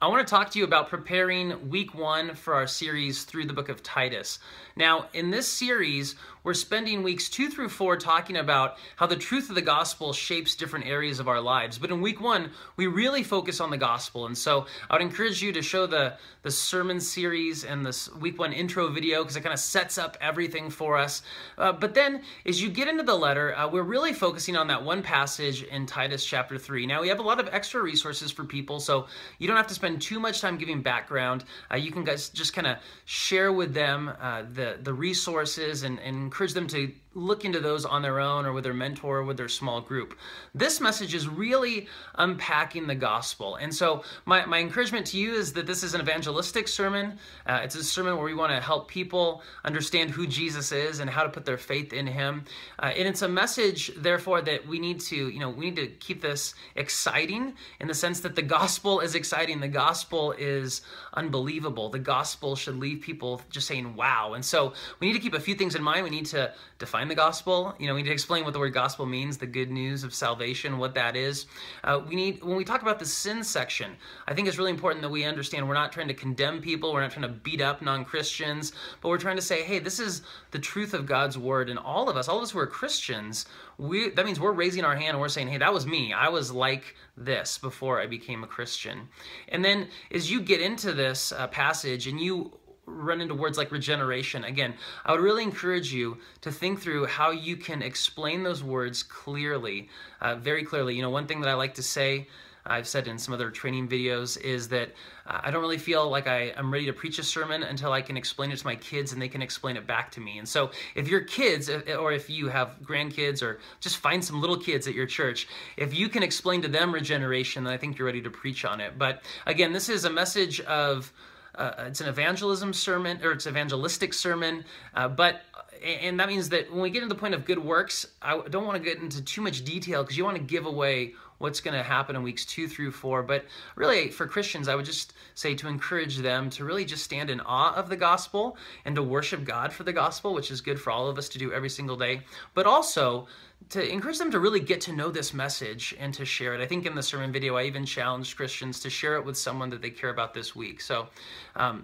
I want to talk to you about preparing week 1 for our series through the book of Titus. Now, in this series, we're spending weeks 2 through 4 talking about how the truth of the gospel shapes different areas of our lives. But in week 1, we really focus on the gospel. And so I would encourage you to show the sermon series and this week 1 intro video because it kind of sets up everything for us. But then as you get into the letter, we're really focusing on that one passage in Titus chapter 3. Now, we have a lot of extra resources for people, so you don't have to spend too much time giving background. You can guys just kind of share with them the resources and encourage them to look into those on their own or with their mentor or with their small group. This message is really unpacking the gospel. And so my encouragement to you is that this is an evangelistic sermon. It's a sermon where we want to help people understand who Jesus is and how to put their faith in him. And it's a message, therefore, that we need to keep this exciting in the sense that the gospel is exciting. The gospel is unbelievable. The gospel should leave people just saying, wow. And so we need to keep a few things in mind. We need to define the gospel. We need to explain what the word gospel means, the good news of salvation, what that is. When we talk about the sin section, I think it's really important that we understand we're not trying to condemn people, we're not trying to beat up non-Christians, but we're trying to say, hey, this is the truth of God's word, and all of us who are Christians, that means we're raising our hand and we're saying, hey, that was me. I was like this before I became a Christian. And then as you get into this passage and you run into words like regeneration, again, I would really encourage you to think through how you can explain those words clearly, very clearly. One thing that I like to say, I've said in some other training videos, is that I don't really feel like I'm ready to preach a sermon until I can explain it to my kids and they can explain it back to me. And so if your kids, or if you have grandkids, or just find some little kids at your church, if you can explain to them regeneration, then I think you're ready to preach on it. But again, this is a message of it's an evangelism sermon, or it's an evangelistic sermon, and that means that when we get to the point of good works, I don't want to get into too much detail because you want to give away what's going to happen in weeks 2 through 4. But really, for Christians, I would just say to encourage them to really just stand in awe of the gospel and to worship God for the gospel, which is good for all of us to do every single day, but also to encourage them to really get to know this message and to share it. I think in the sermon video, I even challenged Christians to share it with someone that they care about this week. So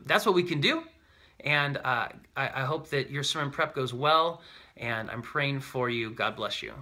that's what we can do. And I hope that your sermon prep goes well, and I'm praying for you. God bless you.